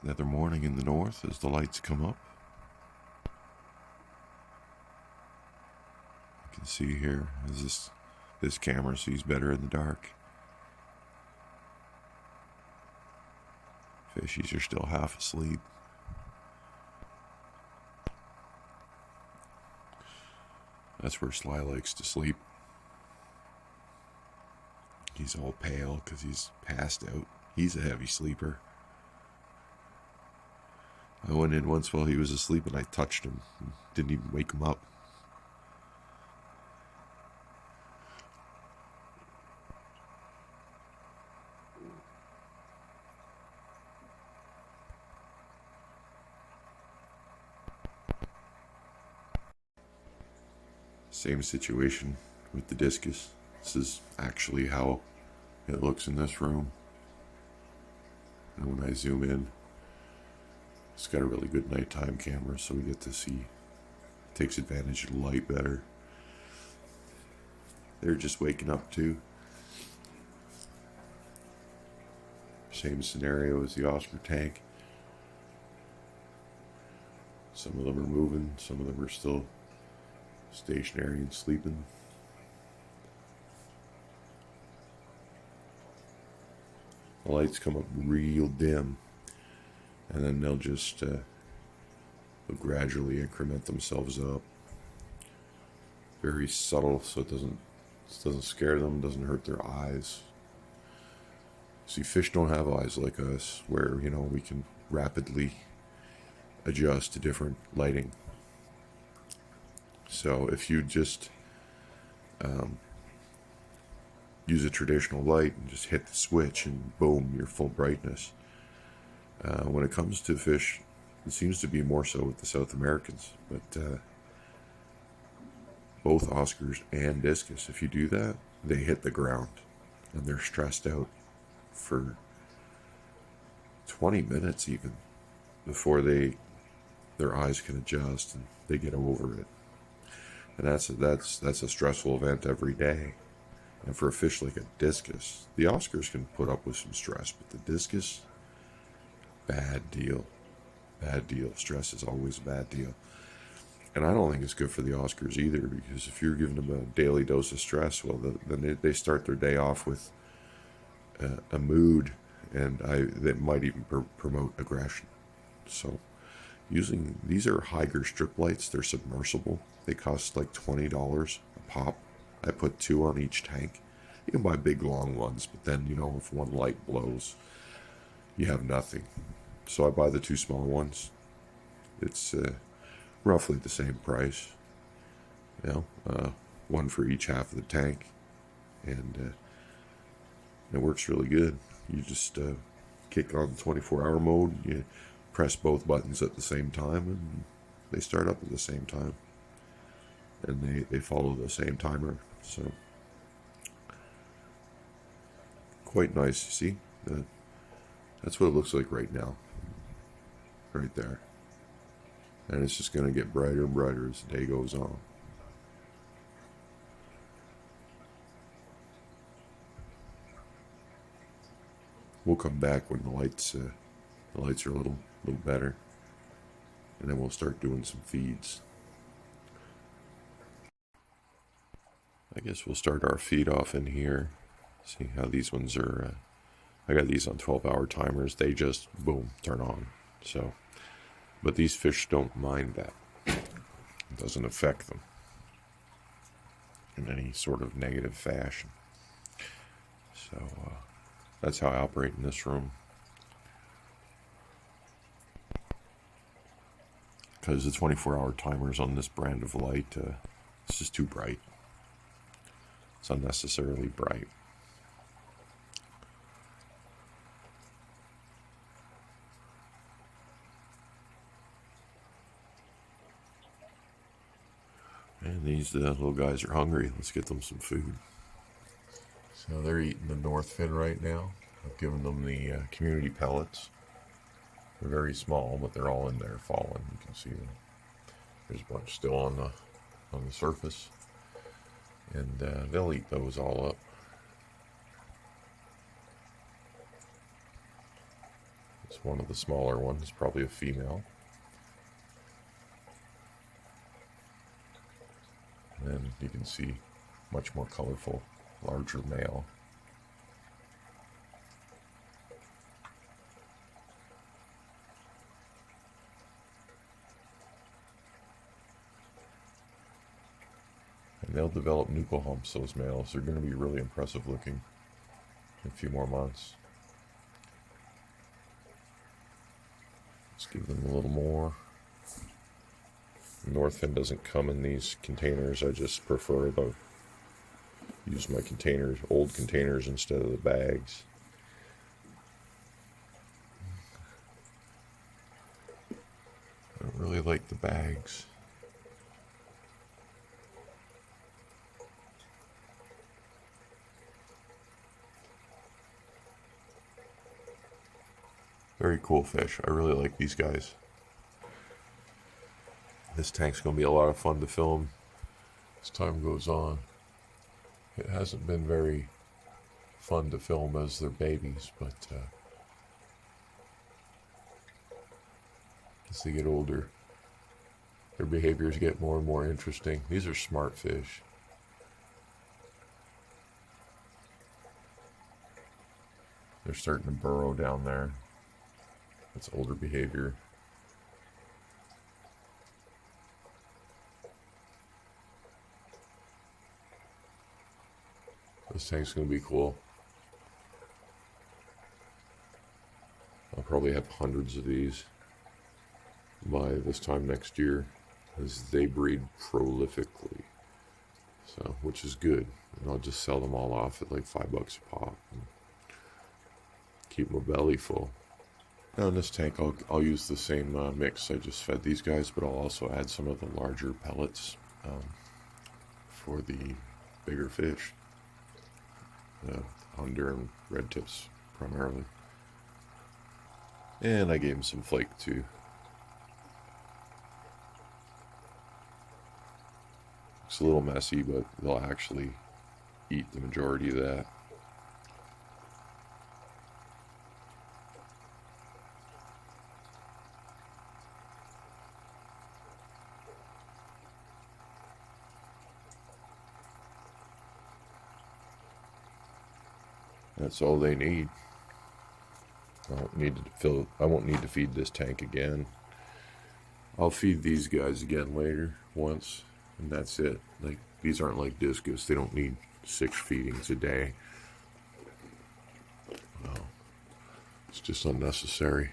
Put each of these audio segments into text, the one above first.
Another morning in the north as the lights come up. You can see here as this camera sees better in the dark. Fishies are still half asleep. That's where Sly likes to sleep. He's all pale because he's passed out. He's a heavy sleeper. I went in once while he was asleep and I touched him. Didn't even wake him up. Same situation with the Discus. This is actually how it looks in this room. And when I zoom in, it's got a really good nighttime camera, so we get to see. It takes advantage of the light better. They're just waking up too. Same scenario as the Oscar tank. Some of them are moving, some of them are still stationary and sleeping. The lights come up real dim, and then they'll just they'll gradually increment themselves up. Very subtle, so it doesn't scare them, doesn't hurt their eyes. See, fish don't have eyes like us, where we can rapidly adjust to different lighting. So if you just use a traditional light and just hit the switch and boom, you're full brightness. When it comes to fish, it seems to be more so with the South Americans, but both Oscars and Discus, if you do that, they hit the ground and they're stressed out for 20 minutes even before their eyes can adjust and they get over it. And that's a stressful event every day. And for a fish like a Discus, the Oscars can put up with some stress, but the Discus, bad deal. Bad deal. Stress is always a bad deal. And I don't think it's good for the Oscars either, because if you're giving them a daily dose of stress, well, then they start their day off with a mood, and that might even promote aggression. So these are Higer strip lights. They're submersible. They cost like $20 a pop. I put 2 on each tank. You can buy big long ones, but then if one light blows, you have nothing. So I buy the 2 small ones. It's roughly the same price. One for each half of the tank, and it works really good. You just kick on the 24-hour mode. You press both buttons at the same time, and they start up at the same time, and they follow the same timer. So quite nice. See, that's what it looks like right now, right there, and it's just going to get brighter and brighter as the day goes on. We'll come back when the lights are a little better, and then we'll start doing some feeds. I guess we'll start our feed off in here. See how these ones are. I got these on 12-hour timers. They just boom turn on. So, but these fish don't mind that. It doesn't affect them in any sort of negative fashion. So that's how I operate in this room. Because the 24-hour timers on this brand of light, it's just too bright. It's unnecessarily bright. And these little guys are hungry. Let's get them some food. So they're eating the North Fin right now. I've given them the community pellets. They're very small, but they're all in there falling. You can see them. There's a bunch still on the surface, and they'll eat those all up. It's one of the smaller ones, probably a female. And then you can see much more colorful, larger male. And they'll develop nuchal humps, those males. They're going to be really impressive looking in a few more months. Let's give them a little more. Northfin doesn't come in these containers. I just prefer to use my containers, old containers, instead of the bags. I don't really like the bags. Very cool fish. I really like these guys. This tank's going to be a lot of fun to film as time goes on. It hasn't been very fun to film as they're babies, but as they get older, their behaviors get more and more interesting. These are smart fish. They're starting to burrow down there. That's older behavior. This tank's going to be cool. I'll probably have hundreds of these by this time next year, as they breed prolifically. So, which is good. And I'll just sell them all off at like $5 a pop and keep my belly full. Now in this tank, I'll use the same mix I just fed these guys, but I'll also add some of the larger pellets for the bigger fish. Under and red tips primarily. And I gave him some flake too. It's a little messy, but they'll actually eat the majority of that. That's all they need. I won't need to feed this tank again. I'll feed these guys again later once, and that's it. Like, these aren't like Discus. They don't need 6 feedings a day. No, it's just unnecessary.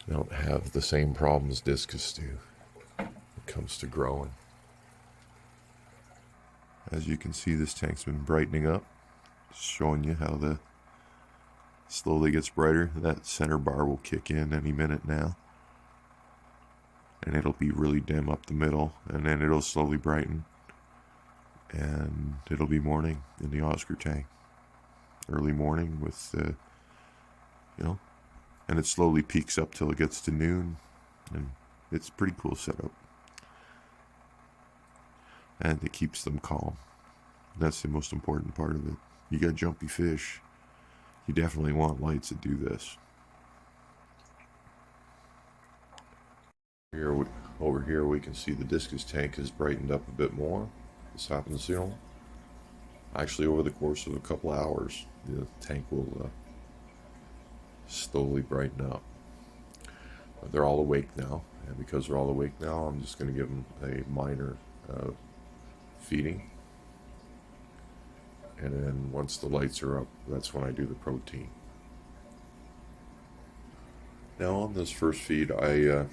They don't have the same problems Discus do when it comes to growing. As you can see, this tank's been brightening up, showing you how the slowly gets brighter. That center bar will kick in any minute now, and it'll be really dim up the middle, and then it'll slowly brighten, and it'll be morning in the Oscar tank. Early morning with and it slowly peaks up till it gets to noon, and it's a pretty cool setup. And it keeps them calm. That's the most important part of it. You got jumpy fish, you definitely want lights that do this. Over here we can see the Discus tank has brightened up a bit more. This happens, actually over the course of a couple hours, the tank will slowly brighten up. But they're all awake now, and because they're all awake now, I'm just going to give them a minor feeding, and then once the lights are up, that's when I do the protein. Now on this first feed, I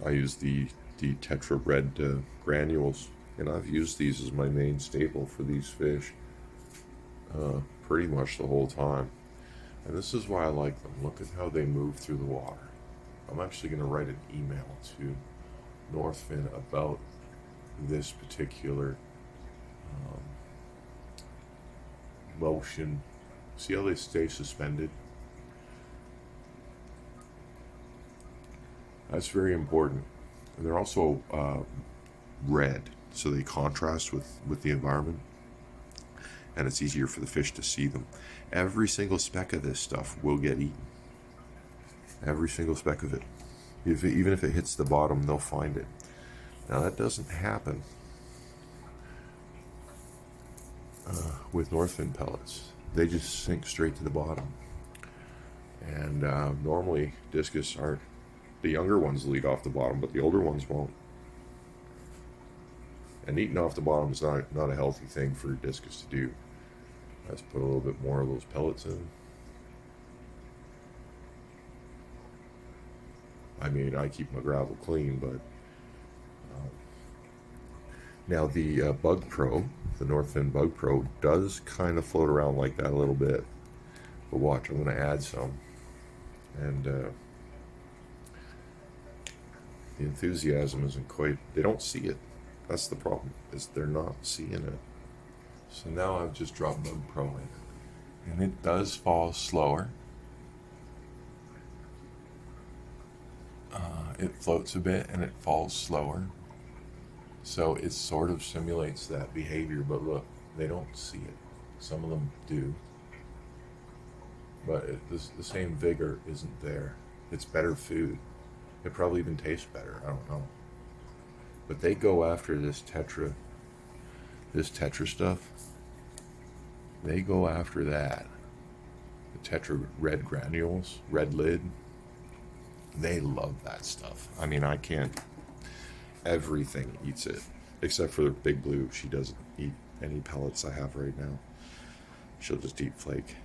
use the Tetra Red granules, and I've used these as my main staple for these fish pretty much the whole time. And this is why I like them. Look at how they move through the water. I'm actually going to write an email to Northfin about this particular motion. See how they stay suspended? That's very important. And they're also red, so they contrast with the environment. and it's easier for the fish to see them. Every single speck of this stuff will get eaten. Every single speck of it. Even if it hits the bottom, they'll find it. Now that doesn't happen with northfin pellets. They just sink straight to the bottom. And normally discus aren't, the younger ones lead off the bottom, but the older ones won't. And eating off the bottom is not a healthy thing for discus to do. Let's put a little bit more of those pellets in. I mean, I keep my gravel clean, but now the Bug Pro, the Northfin Bug Pro, does kind of float around like that a little bit. But watch, I'm going to add some, and the enthusiasm isn't quite. They don't see it. That's the problem, is they're not seeing it. So now I've just dropped Bug Pro in, and it does fall slower. It floats a bit and it falls slower. So it sort of simulates that behavior, but look, they don't see it. Some of them do. But the same vigor isn't there. It's better food. It probably even tastes better, I don't know. But they go after this tetra stuff. They go after that. The tetra red granules, red lid. They love that stuff. I mean, I can't. Everything eats it, except for the Big Blue. She doesn't eat any pellets I have right now. She'll just eat flake.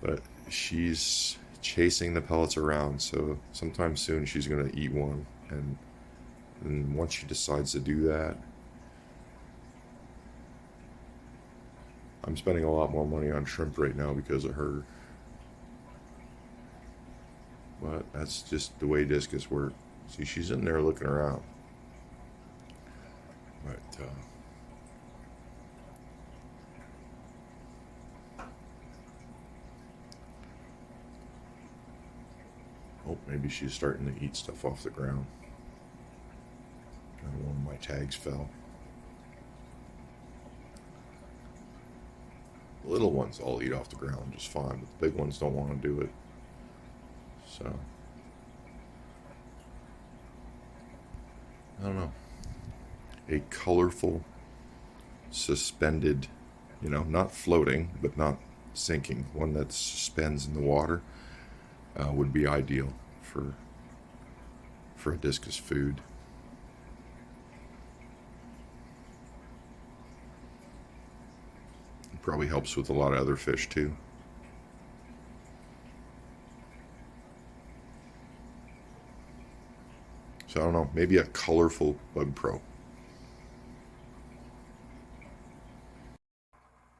But she's chasing the pellets around, so sometime soon she's going to eat one. And once she decides to do that, I'm spending a lot more money on shrimp right now because of her. But that's just the way discus work. See, she's in there looking around. But oh, maybe she's starting to eat stuff off the ground. And one of my tags fell. The little ones all eat off the ground just fine, but the big ones don't want to do it. So, I don't know. A colorful, suspended, not floating, but not sinking, one that suspends in the water would be ideal for a discus food. It probably helps with a lot of other fish too. So I don't know, maybe a colorful Bug Pro.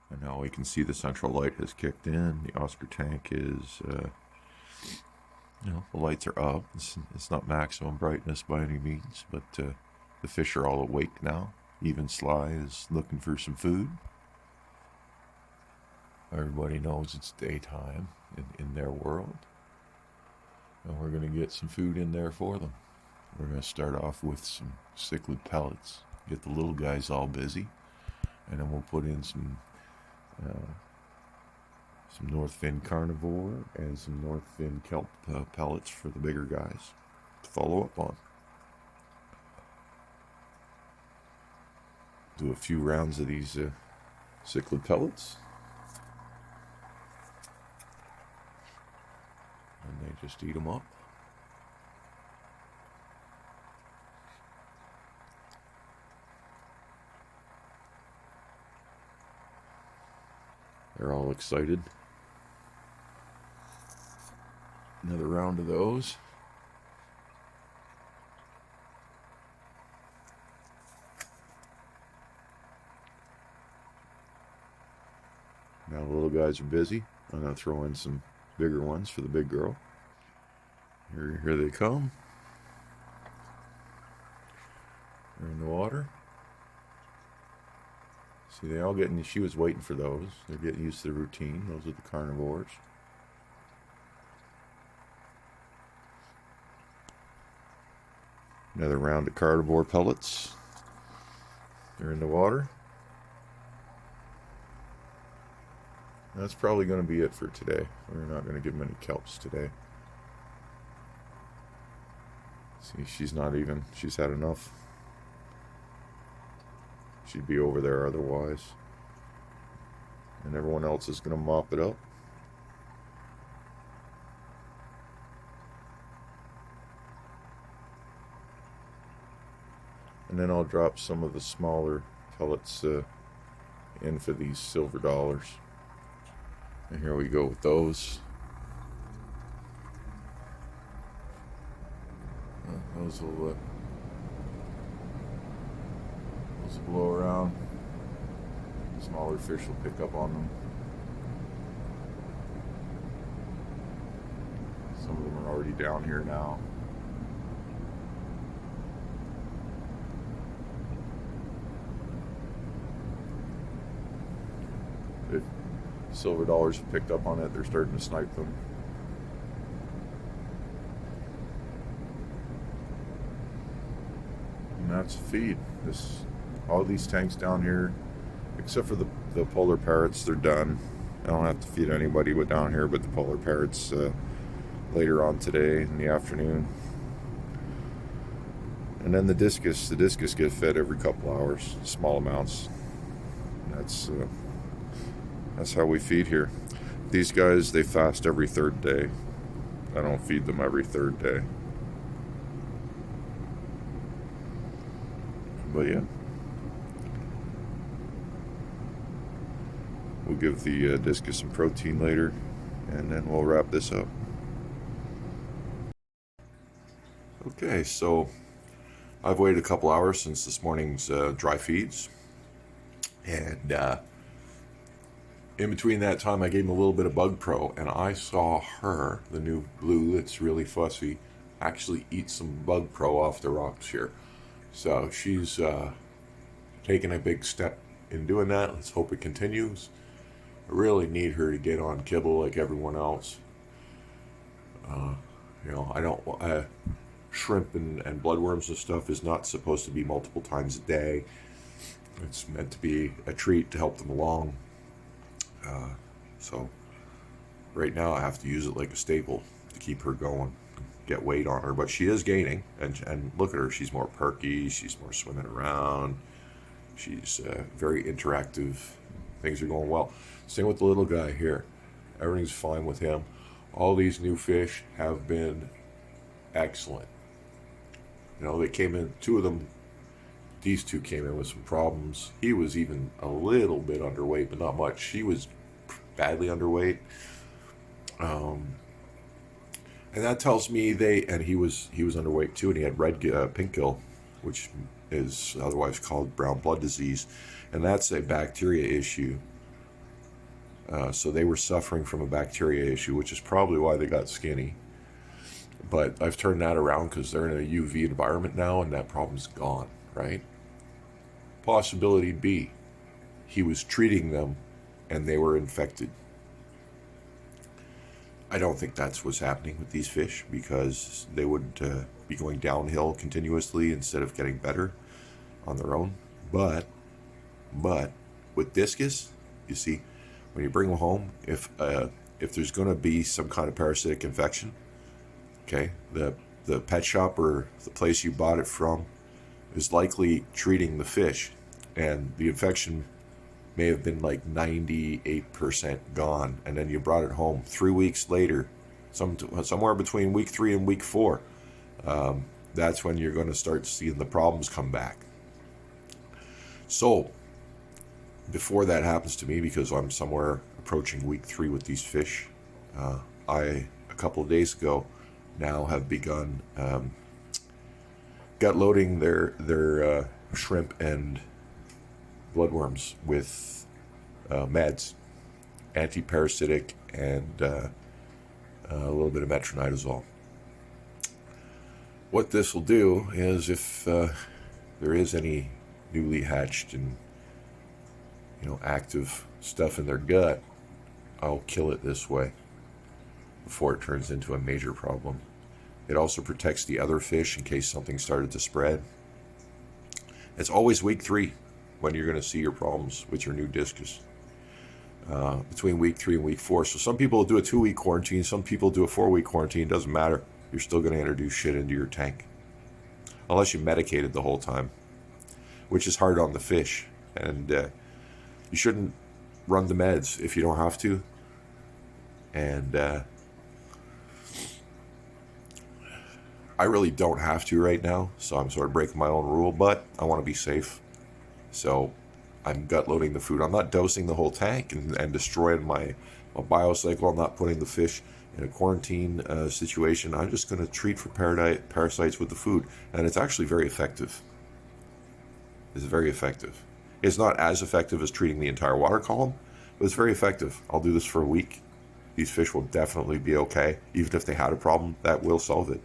And now we can see the central light has kicked in. The Oscar tank is, the lights are up. It's not maximum brightness by any means, but the fish are all awake now. Even Sly is looking for some food. Everybody knows it's daytime in their world. And we're going to get some food in there for them. We're going to start off with some cichlid pellets, get the little guys all busy, and then we'll put in some Northfin carnivore and some Northfin kelp pellets for the bigger guys to follow up on. Do a few rounds of these cichlid pellets, and they just eat them up. They're all excited. Another round of those. Now the little guys are busy. I'm going to throw in some bigger ones for the big girl. Here they come. They're in the water. See, they all getting, she was waiting for those. They're getting used to the routine. Those are the carnivores. Another round of carnivore pellets. They're in the water. That's probably going to be it for today. We're not going to give them any kelps today. See, she's had enough. She'd be over there otherwise. And everyone else is going to mop it up. And then I'll drop some of the smaller pellets in for these silver dollars. And here we go with those. Those will blow around. Smaller fish will pick up on them. Some of them are already down here now. If silver dollars have picked up on it, they're starting to snipe them. And that's feed. All these tanks down here, except for the polar parrots, they're done. I don't have to feed anybody but down here, but the polar parrots later on today in the afternoon. And then the discus get fed every couple hours, small amounts. That's how we feed here. These guys, they fast every third day. I don't feed them every third day. But yeah. We'll give the discus some protein later, and then we'll wrap this up. Okay, so I've waited a couple hours since this morning's dry feeds, and in between that time I gave him a little bit of Bug Pro, and I saw her, the new blue that's really fussy, actually eat some Bug Pro off the rocks here. So she's taken a big step in doing that. Let's hope it continues. I really need her to get on kibble like everyone else. I don't. Shrimp and bloodworms and stuff is not supposed to be multiple times a day. It's meant to be a treat to help them along. So right now I have to use it like a staple to keep her going, get weight on her. But she is gaining, and look at her. She's more perky. She's more swimming around. She's very interactive. Things are going well. Same with the little guy here. Everything's fine with him. All these new fish have been excellent. They came in, these two came in with some problems. He was even a little bit underweight, but not much. She was badly underweight. And that tells me he was underweight too, and he had pink gill, which is otherwise called brown blood disease, and that's a bacteria issue. So they were suffering from a bacteria issue, which is probably why they got skinny. But I've turned that around because they're in a UV environment now, and that problem's gone, right? Possibility B, he was treating them and they were infected. I don't think that's what's happening with these fish, because they would be going downhill continuously instead of getting better on their own. But with discus, you see, when you bring them home, if there's going to be some kind of parasitic infection, okay, the pet shop or the place you bought it from is likely treating the fish, and the infection may have been like 98% gone, and then you brought it home 3 weeks later, somewhere between week 3 and week 4. That's when you're going to start seeing the problems come back. So before that happens to me, because I'm somewhere approaching week 3 with these fish, a couple of days ago now have begun gut loading their shrimp and bloodworms with meds, anti-parasitic, and a little bit of metronidazole. What this will do is, if there is any newly hatched and active stuff in their gut, I'll kill it this way before it turns into a major problem. It also protects the other fish in case something started to spread. It's always week 3 when you're going to see your problems with your new discus. between week 3 and week 4. So some people do a 2-week quarantine, some people do a 4-week quarantine. It doesn't matter. You're still going to introduce shit into your tank. Unless you medicated the whole time, which is hard on the fish. And you shouldn't run the meds if you don't have to. And I really don't have to right now, so I'm sort of breaking my own rule, but I want to be safe. So I'm gut loading the food. I'm not dosing the whole tank and destroying my biocycle. I'm not putting the fish in a quarantine situation. I'm just going to treat for parasites with the food, and it's actually very effective. It's very effective. It's not as effective as treating the entire water column, but it's very effective. I'll do this for a week. These fish will definitely be okay. Even if they had a problem, that will solve it.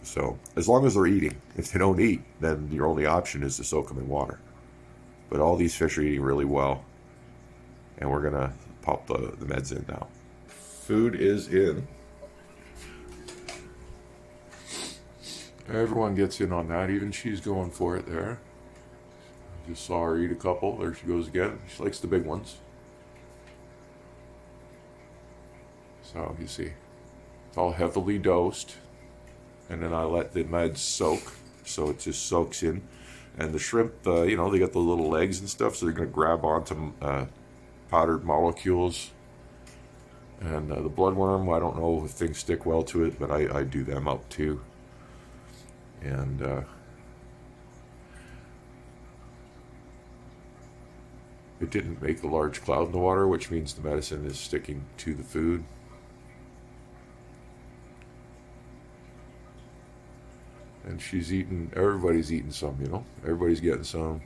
So as long as they're eating. If they don't eat, then your only option is to soak them in water. But all these fish are eating really well, and we're gonna pop the meds in now. Food is in. Everyone gets in on that. Even she's going for it there. Just saw her eat a couple. There she goes again. She likes the big ones. So you see, it's all heavily dosed. And then I let the meds soak. So it just soaks in. And the shrimp, they got the little legs and stuff, so they're going to grab onto powdered molecules. And the bloodworm, I don't know if things stick well to it, but I do them up too. And it didn't make a large cloud in the water, which means the medicine is sticking to the food. And she's eating, everybody's eating some, everybody's getting some.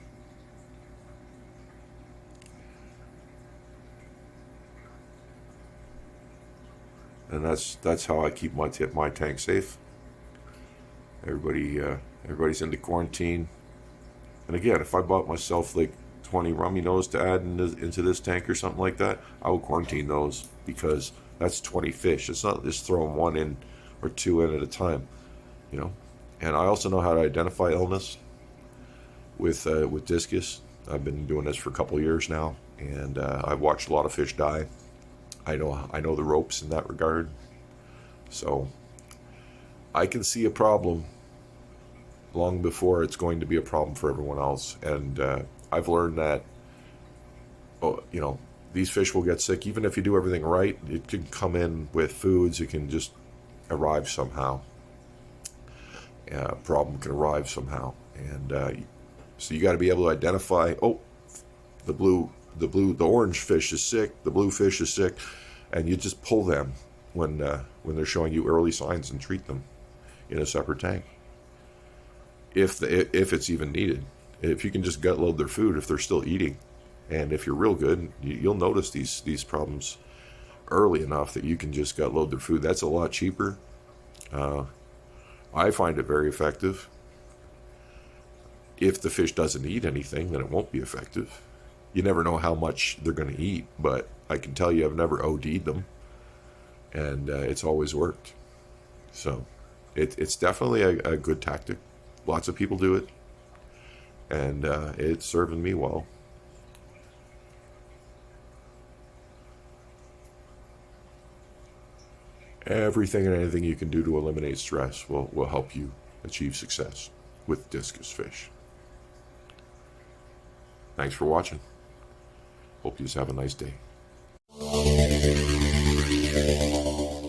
And that's how I keep my tank safe. Everybody's into quarantine. And again, if I bought myself like 20 rummy nose to add into this tank or something like that, I would quarantine those, because that's 20 fish. It's not just throwing one in or two in at a time, And I also know how to identify illness with Discus. I've been doing this for a couple of years now, and I've watched a lot of fish die. I know the ropes in that regard. So I can see a problem long before it's going to be a problem for everyone else. And I've learned that, these fish will get sick. Even if you do everything right, it can come in with foods. It can just arrive somehow. Problem can arrive somehow. And so you got to be able to identify, the orange fish is sick, the blue fish is sick, and you just pull them when they're showing you early signs and treat them in a separate tank. If it's even needed. If you can just gut load their food if they're still eating, and if you're real good, you'll notice these problems early enough that you can just gut load their food. That's a lot cheaper. I find it very effective. If the fish doesn't eat anything, then it won't be effective. You never know how much they're going to eat, but I can tell you I've never OD'd them, and it's always worked. So it's definitely a good tactic. Lots of people do it, and it's serving me well. Everything and anything you can do to eliminate stress will help you achieve success with discus fish. Thanks for watching. Hope you have a nice day.